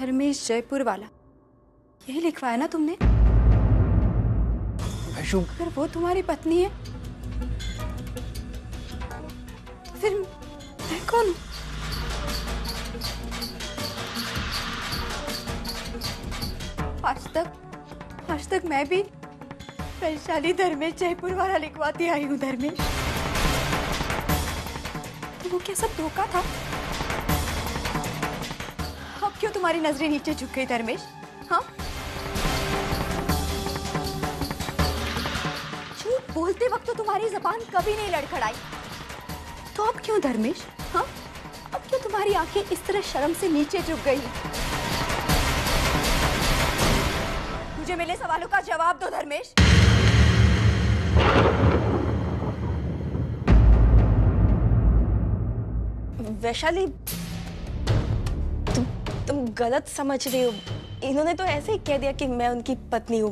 धर्मेश जयपुर वाला, यही लिखवाया ना तुमने? वैशु, अगर वो तुम्हारी पत्नी है तो फिर मैं कौन हूँ? आज तक मैं भी वैशाली धर्मेश जयपुर वाला लिखवाती आई हूँ। धर्मेश, तो वो क्या सब धोखा था? अब क्यों तुम्हारी नजरें नीचे झुक गई धर्मेश? हाँ, झूठ बोलते वक्त तो तुम्हारी जबान कभी नहीं लड़खड़ाई, तो अब क्यों धर्मेश? हाँ, अब क्यों तुम्हारी आंखें इस तरह शर्म से नीचे झुक गई? मुझे मिले सवालों का जवाब दो धर्मेश। वैशाली, तुम गलत समझ रही हो। इन्होंने तो ऐसे ही कह दिया कि मैं उनकी पत्नी हूँ।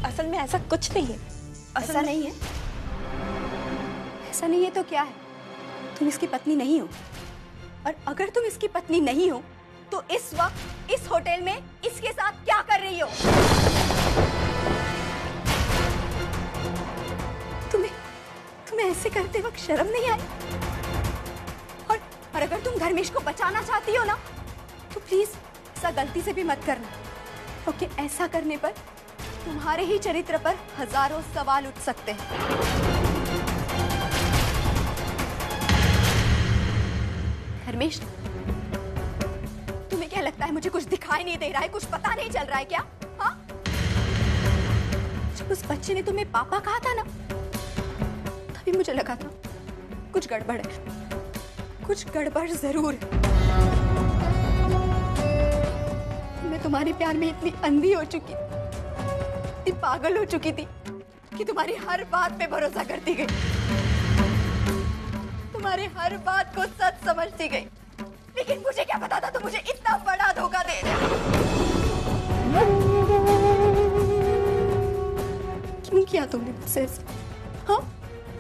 असल में ऐसा कुछ नहीं है। ऐसा नहीं है? ऐसा नहीं है तो क्या है? तुम इसकी पत्नी नहीं हो, और अगर तुम इसकी पत्नी नहीं हो तो इस वक्त इस होटल में इसके साथ क्या कर रही हो? तुम्हें ऐसे करते वक्त शर्म नहीं आई? और अगर तुम धर्मेश को बचाना चाहती हो ना, तो प्लीज ऐसा गलती से भी मत करना, क्योंकि ऐसा करने पर तुम्हारे ही चरित्र पर हजारों सवाल उठ सकते हैं। धर्मेश, तुम्हें क्या लगता है मुझे कुछ दिखाई नहीं दे रहा है, कुछ पता नहीं चल रहा है क्या? हाँ, जब उस बच्चे ने तुम्हें पापा कहा था ना, तभी मुझे लगा था कुछ गड़बड़ है, कुछ गड़बड़ जरूर है। मैं तुम्हारे प्यार में इतनी अंधी हो चुकी, इतनी पागल हो चुकी थी कि तुम्हारी हर बात पे भरोसा करती गई, तुम्हारी हर बात को सच समझती गई। लेकिन मुझे क्या पता था तुम मुझे इतना बड़ा धोखा दे रहे हो। क्यों किया तुमने मुझसे ऐसा? हाँ,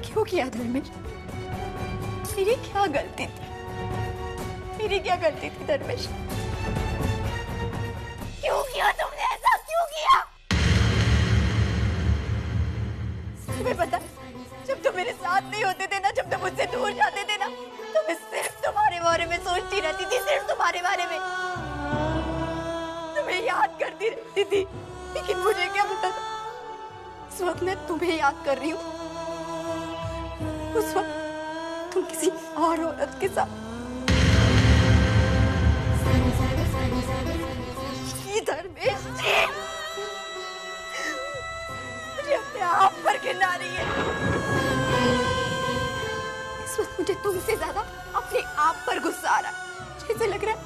क्यों किया धर्मेश? मेरी क्या गलती थी? मेरी क्या गलती थी धर्मेश? क्यों किया तुमने ऐसा? क्यों किया? तुम्हें पता, जब तुम मेरे साथ नहीं होते थे ना, जब तुम मुझसे दूर जाते थे ना, तो मैं सिर्फ तुम्हारे बारे में सोचती रहती थी, सिर्फ तुम्हारे बारे में, तुम्हें याद करती रहती थी। लेकिन मुझे क्या पता था इस वक्त मैं तुम्हें याद कर रही हूँ, उस वक्त तुम किसी और औरत के साथ। धर्मेश जी, मुझे अपने आप पर घिना रही है। इस वक्त मुझे तुमसे ज्यादा अपने आप पर गुस्सा आ रहा है। जैसे लग रहा है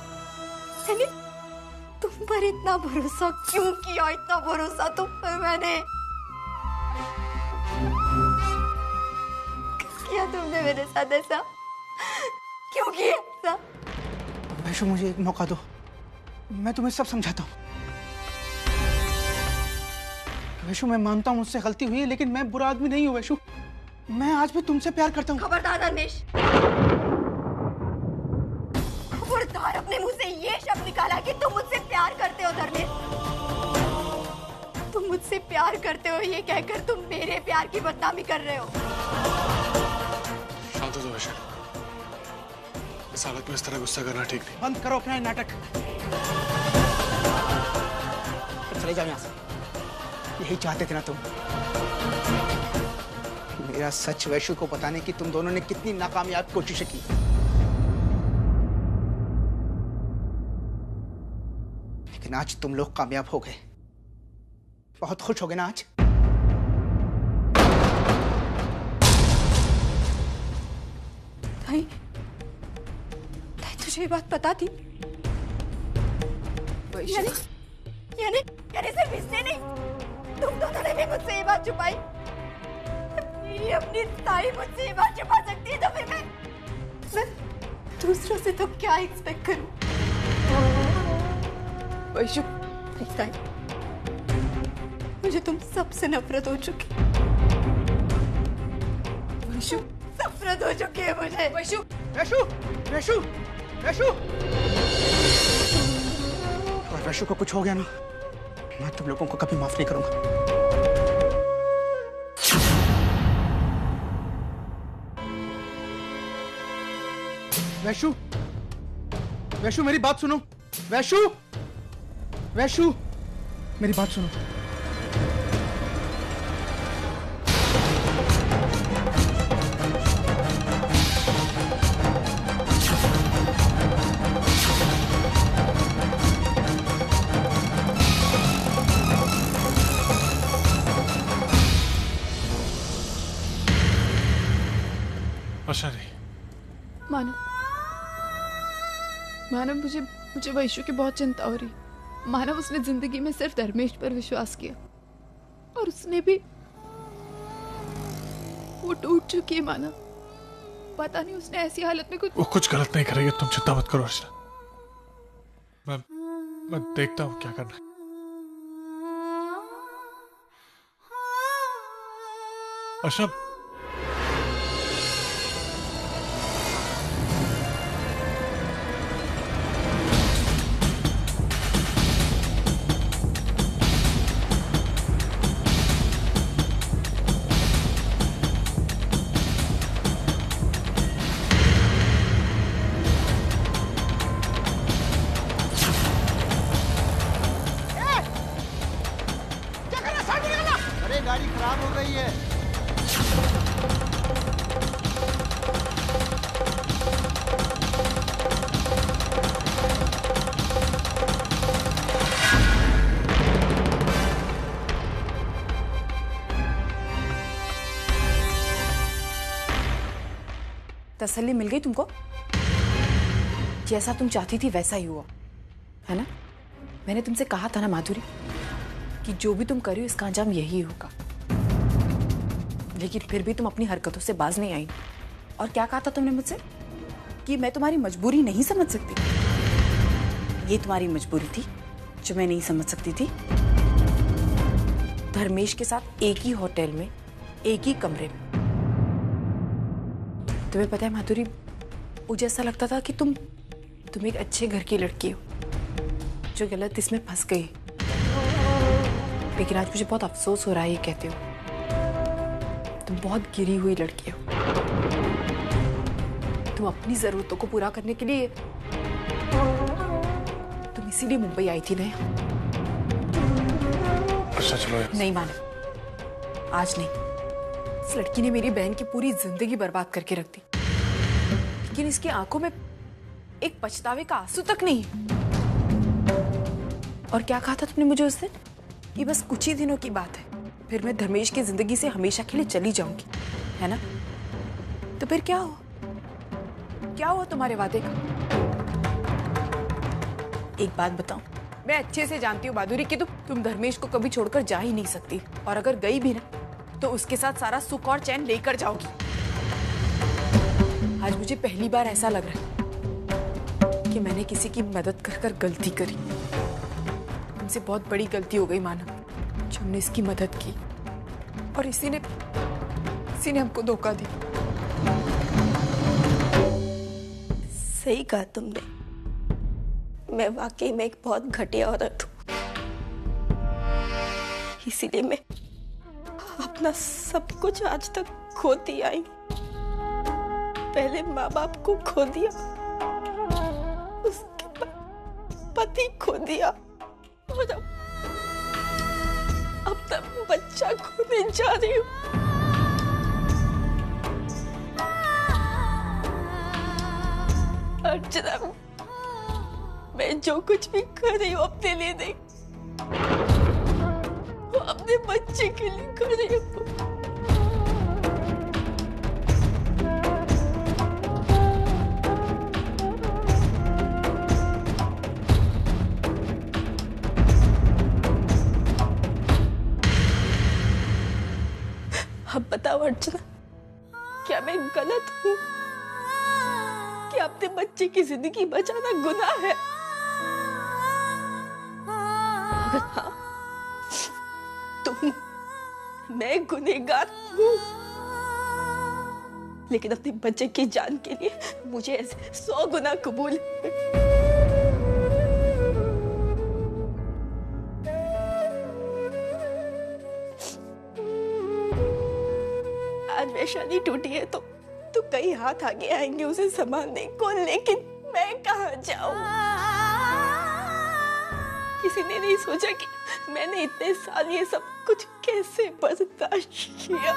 तुम पर इतना भरोसा क्यों किया? इतना भरोसा तुम पर मैंने किया? तुमने मेरे साथ ऐसा क्यों किया ऐसा? वैशु, मुझे एक मौका दो, मैं तुम्हें सब समझाता हूँ। वैशु, मैं मानता हूँ मुझसे गलती हुई है, लेकिन मैं बुरा आदमी नहीं हूँ वैशु। मैं आज भी तुमसे प्यार करता हूँ। खबरदार धर्मेश, खबरदार अपने मुंह से ये शब्द निकाला कि तुम मुझसे प्यार करते हो। धर्मेश, तुम मुझसे प्यार करते हो ये कहकर तुम मेरे प्यार की बदनामी कर रहे हो। शांत हो जाओ वैशाली, इस हालत में इस तरह गुस्सा करना ठीक नहीं। बंद करो अपना नाटक, चले जाओ यहाँ से। यही चाहते थे ना तुम? मेरा सच वैशु को बताने की तुम दोनों ने कितनी नाकामयाब कोशिशें की। लेकिन आज तुम लोग कामयाब हो गए। बहुत खुश हो गए ना आज? भाई, तुझे ये बात पता थी? यानी सिर्फ इसने नहीं, तुम दोनों ने भी मुझसे ये बात छुपाई। मेरी अपनी ताई मुझसे ये बात छुपा सकती है, तो फिर मैं दूसरों से तो क्या एक्सपेक्ट करूं? वैशु, ताई, मुझे तुम सबसे नफरत हो चुकी। वैशु, नफरत हो चुकी है मुझे। वैशु, वैशु, वैशु, वैशु, और वैशु को कुछ हो गया ना, मैं तुम लोगों को कभी माफ नहीं करूंगा। वैशु, वैशु मेरी बात सुनो। वैशु, वैशु मेरी बात सुनो। वर्षा नहीं। मानव, मानव मुझे वैशु की बहुत चिंता हो रही। मानव, उसने जिंदगी में सिर्फ धर्मेश पर विश्वास किया और उसने भी, वो टूट चुकी है मानव। पता नहीं उसने ऐसी हालत में वो कुछ गलत नहीं करेगी, तुम चिंता मत करो अर्चना। मैं देखता हूँ क्या करना है। अर्चना, गाड़ी खराब हो गई है। तसल्ली मिल गई तुमको? जैसा तुम चाहती थी वैसा ही हुआ, है ना? मैंने तुमसे कहा था ना माधुरी कि जो भी तुम कर रही हो इसका अंजाम यही होगा। लेकिन फिर भी तुम अपनी हरकतों से बाज नहीं आई। और क्या कहा था तुमने मुझसे? कि मैं तुम्हारी मजबूरी नहीं समझ सकती। ये तुम्हारी मजबूरी थी जो मैं नहीं समझ सकती थी। धर्मेश के साथ एक ही होटल में, एक ही कमरे में। तुम्हें पता है माधुरी, मुझे ऐसा लगता था कि तुम एक अच्छे घर की लड़की हो जो गलत इसमें फंस गई। लेकिन आज मुझे बहुत अफसोस हो रहा है ये कहते हो। तुम बहुत गिरी हुई लड़की हो। तुम अपनी जरूरतों को पूरा करने के लिए तुम इसीलिए मुंबई आई थी ना? अच्छा चलो यार। नहीं माने, आज नहीं। इस लड़की ने मेरी बहन की पूरी जिंदगी बर्बाद करके रख दी। लेकिन इसकी आंखों में एक पछतावे का आंसू तक नहीं। और क्या कहा था तुमने मुझे उस दिन? कि बस कुछ ही दिनों की बात है, फिर मैं धर्मेश की जिंदगी से हमेशा के लिए चली जाऊंगी, है ना? तो फिर क्या हुआ? क्या हुआ तुम्हारे वादे का? एक बात बताऊं, मैं अच्छे से जानती हूँ माधुरी कि तुम धर्मेश को कभी छोड़कर जा ही नहीं सकती। और अगर गई भी ना तो उसके साथ सारा सुख और चैन लेकर जाओगी। आज मुझे पहली बार ऐसा लग रहा है कि मैंने किसी की मदद कर गलती करी। हमसे बहुत बड़ी गलती हो गई मानव, जो हमने इसकी मदद की और इसी ने हमको धोखा दिया। सही कहा तुमने, मैं वाकई में एक बहुत घटिया औरत हूँ। इसीलिए मैं अपना सब कुछ आज तक खोती आई। पहले माँ बाप को खो दिया, उसके बाद पति खो दिया, और अब तक बच्चा खोने जा रही हूँ। अर्चना, मैं जो कुछ भी कर रही हूँ अपने लिए नहीं, वो अपने बच्चे के लिए कर रही हूँ। अब बताओ अर्चना, क्या मैं गलत हूँ? क्या अपने बच्चे की जिंदगी बचाना गुनाह है? अगर हाँ, तो मैं गुनहगार हूँ। लेकिन अपने बच्चे की जान के लिए मुझे ऐसे 100 गुना कबूल है। आज वैशाली टूटी है तो कई हाथ आगे आएंगे उसे संभालने को, लेकिन मैं कहाँ जाऊं? किसी ने नहीं सोचा कि मैंने इतने साल ये सब कुछ कैसे बर्दाश्त किया।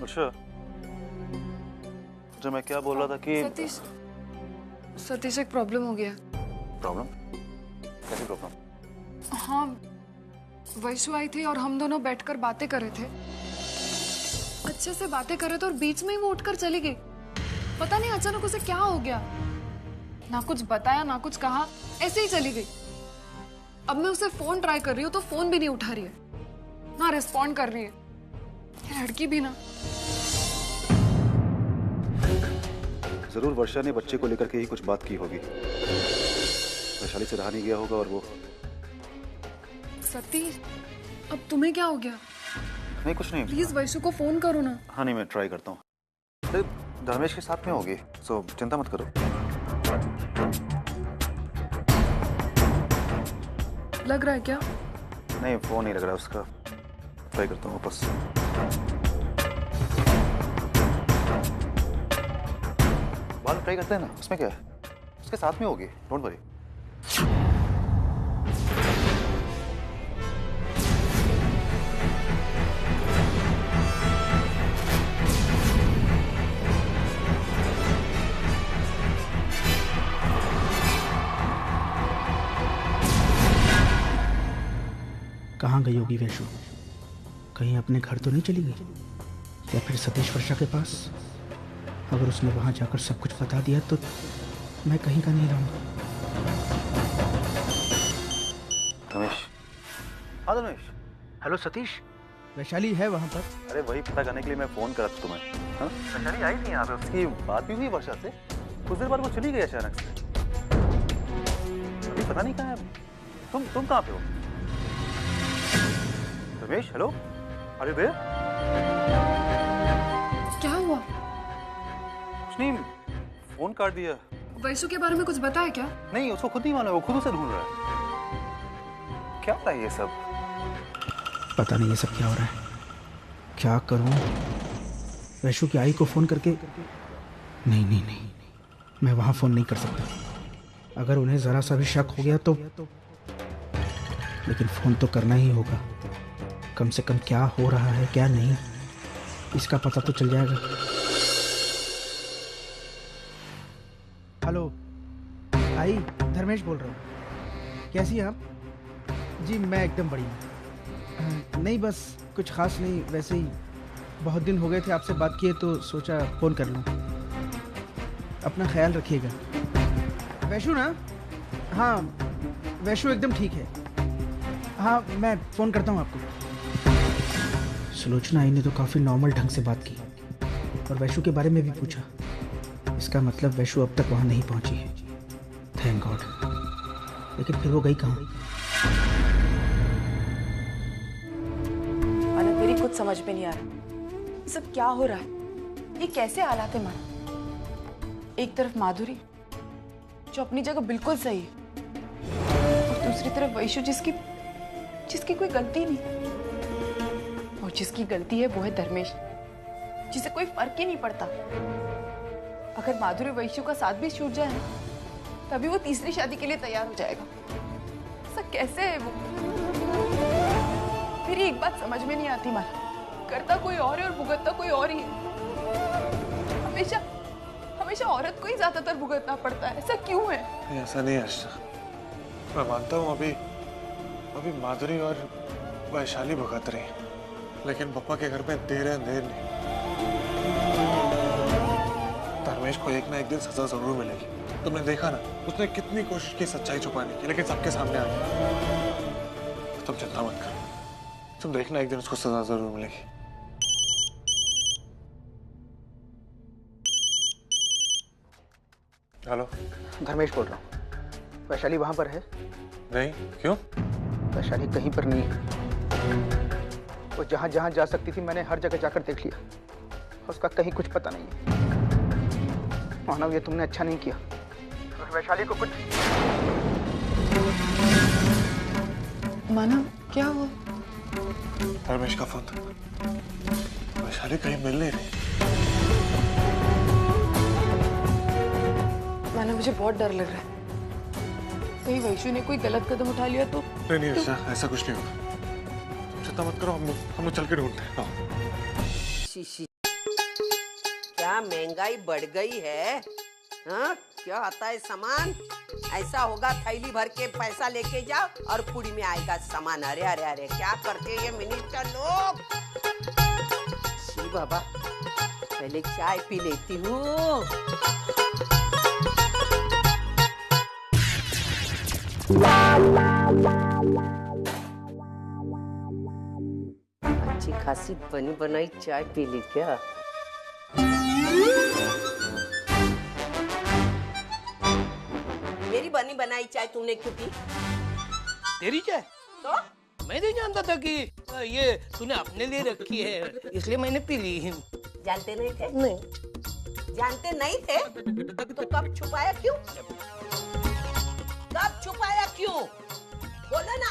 अच्छा, जो मैं क्या बोल रहा था कि सतीश एक प्रॉब्लम हो गया। प्रॉब्लम? कैसी प्रॉब्लम? हाँ, वैशु आई थी और हम दोनों बैठकर बातें कर रहे थे, अच्छे से बातें कर रहे थे और बीच में ही वो उठकर चली गई। पता नहीं अचानक उसे क्या हो गया, ना कुछ बताया ना कुछ कहा, ऐसे ही चली गई। अब मैं उसे फोन ट्राई कर रही हूँ तो फोन भी नहीं उठा रही है, ना रिस्पॉन्ड कर रही है। ये लड़की भी ना। जरूर वर्षा ने बच्चे को लेकर के ही कुछ बात की होगी। वैशाली से रहा नहीं गया होगा और वो। सतीश, अब तुम्हें क्या हो गया? नहीं, कुछ नहीं। प्लीज वैशु को फोन करो ना। हाँ नहीं, मैं ट्राई करता हूँ। धर्मेश के साथ में होगी, सो चिंता मत करो। लग रहा है क्या? नहीं, फोन नहीं लग रहा है उसका। ट्राई करता हूँ वापस। बाल ट्राई करते हैं ना, उसमें क्या है? उसके साथ में होगी, डोंट वरी। कहाँ गई होगी वैशु? कहीं अपने घर तो नहीं चली गई, या फिर सतीश वर्षा के पास? अगर उसने वहां जाकर सब कुछ बता दिया तो मैं कहीं का नहीं रहूंगा। रमेश, हाँ रमेश। हेलो सतीश, वैशाली है वहां पर? अरे वही पता करने के लिए मैं फोन करा था तुम्हें। हाँ, वैशाली आई थी यहाँ पे, उसकी बात भी हुई वर्षा से। कुछ देर बाद वो चली गई अचानक से। अभी पता नहीं कहाँ है। तुम कहाँ पे हो? रमेश, हेलो, अरे देर। क्या हुआ? कुछ नहीं, फोन काट दिया। वैशु के बारे में कुछ बताया क्या? नहीं, उसको खुद नहीं मालूम, वो खुद उसे ढूंढ रहा है। क्या होता है ये सब? पता नहीं ये सब क्या हो रहा है। क्या करूं? वैशु की आई को फोन करके? नहीं, मैं वहां फोन नहीं कर सकता। अगर उन्हें जरा सा भी शक हो गया तो, लेकिन फोन तो करना ही होगा। कम से कम क्या हो रहा है क्या नहीं, इसका पता तो चल जाएगा। हेलो, आई, धर्मेश बोल रहा हूँ। कैसी हैं आप? जी मैं एकदम बढ़िया। नहीं बस कुछ खास नहीं, वैसे ही बहुत दिन हो गए थे आपसे बात किए तो सोचा फ़ोन कर लूँ। अपना ख्याल रखिएगा। वैशु ना? हाँ, वैशु एकदम ठीक है। हाँ, मैं फ़ोन करता हूँ आपको। सुलोचना आई ने तो काफ़ी नॉर्मल ढंग से बात की और वैशु के बारे में भी पूछा। इसका मतलब वैशु अब तक वहाँ नहीं पहुँची है। Thank God. लेकिन फिर वो गई कहाँ? आनंद, मेरी कुछ समझ में नहीं आ रहा ये सब क्या हो रहा है। ये कैसे हालात है माना? एक तरफ माधुरी जो अपनी जगह बिल्कुल सही है और दूसरी तरफ वैशु जिसकी कोई गलती नहीं, और जिसकी गलती है वो है धर्मेश, जिसे कोई फर्क ही नहीं पड़ता। अगर माधुरी वैशु का साथ भी छूट जाए तभी वो तीसरी शादी के लिए तैयार हो जाएगा। ऐसा कैसे है वो? मेरी एक बात समझ में नहीं आती माना, करता कोई और है और भुगतता कोई और ही है। हमेशा औरत को ही ज्यादातर भुगतना पड़ता है, ऐसा क्यों है? ऐसा नहीं है। मैं मानता हूँ अभी माधुरी और वैशाली भुगत रही, लेकिन पप्पा के घर में देर है अंधेर नहीं। धर्मेश को एक ना एक दिन सजा जरूर मिलेगी। तुमने देखा ना, उसने कितनी कोशिश की सच्चाई छुपाने की, लेकिन सबके सामने आ गई। तुम चिंता मत करो, तुम देखना एक दिन उसको सजा जरूर मिलेगी। हेलो, धर्मेश बोल रहा हूँ। वैशाली वहां पर है? नहीं, क्यों? वैशाली कहीं पर नहीं है। वो जहां जहां जा सकती थी मैंने हर जगह जाकर देख लिया, उसका कहीं कुछ पता नहीं है। मानव, ये तुमने अच्छा नहीं किया। वैशाली को कुछ मानव, क्या हुआ? धर्मेश का फोन था। वैशाली कहीं मिल नहीं रही। मानव, मुझे बहुत डर लग रहा है। कहीं वैशु ने कोई गलत कदम उठा लिया तो? नहीं, ऐसा कुछ नहीं होगा। तुम चिंता मत करो, हम चल के ढूंढते हैं। शीशी, क्या महंगाई बढ़ गई है? हाँ, क्या आता है सामान? ऐसा होगा थैली भर के पैसा लेके जाओ और पुड़ी में आएगा सामान। अरे अरे अरे, क्या करते हैं ये मिनिस्टर लोग? शी बाबा, पहले चाय पी लेती हूँ। अच्छी खासी बनी बनाई चाय पी ली क्या? मेरी बनी बनाई चाय तुमने क्यों पी? तेरी चाय? तो मैं नहीं जानता था कि ये तूने अपने लिए रखी है, इसलिए मैंने पी ली। जानते नहीं थे? नहीं। जानते नहीं थे तो कब छुपाया क्यों? कब छुपाया क्यों? बोलो ना।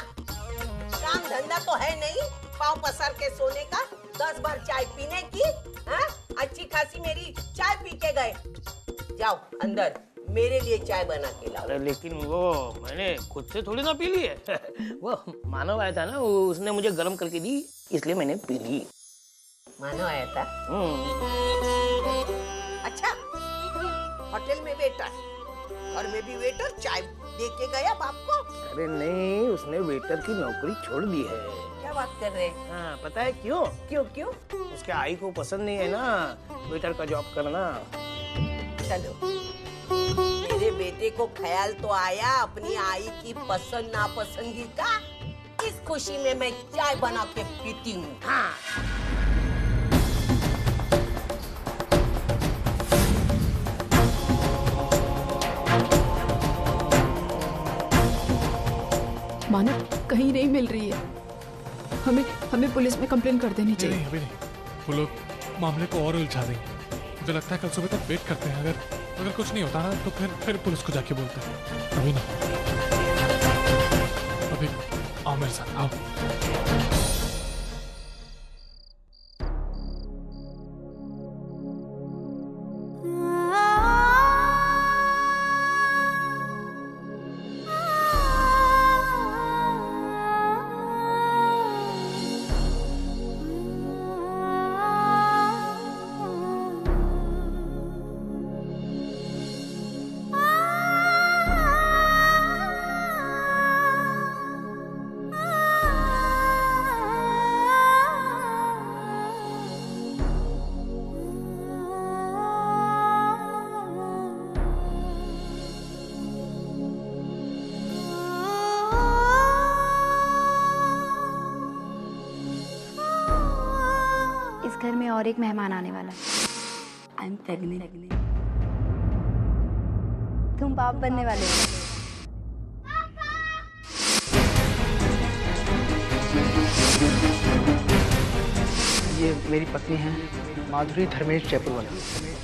काम धंधा तो है नहीं, पाँव पसार के सोने का, 10 बार चाय पीने की। हाँ? अच्छी खासी मेरी चाय पी के गए। जाओ अंदर, मेरे लिए चाय बना के लाओ। अरे लेकिन वो मैंने खुद से थोड़ी ना पी ली है। वो मानव आया था ना, उसने मुझे गर्म करके दी, इसलिए मैंने पी ली। मानव आया था? अच्छा, होटल में वेटर और मैं भी वेटर, चाय दे के गया बाप को? अरे नहीं, उसने वेटर की नौकरी छोड़ दी है। क्या बात कर रहे हैं? हाँ, पता है क्यों? क्यों? उसके आई को पसंद नहीं है ना वेटर का जॉब करना। चलो, मेरे बेटे को ख्याल तो आया अपनी आई की पसंद नापसंदगी का। इस खुशी में मैं चाय बना के पीती हूँ। हाँ। मानव, कहीं नहीं मिल रही है। हमें पुलिस में कंप्लेन कर देनी चाहिए। नहीं, अभी नहीं। वो लोग मामले को और उलझा देंगे। मुझे लगता है कल सुबह तक वेट करते हैं। अगर कुछ नहीं होता ना तो फिर पुलिस को जाके बोलते हैं। अभी नहीं, अभी आओ मेरे साथ, आओ। घर में और एक मेहमान आने वाला है। I am pregnant. तुम बाप बनने वाले हो। ये मेरी पत्नी है, माधुरी धर्मेश जयपुर वाली।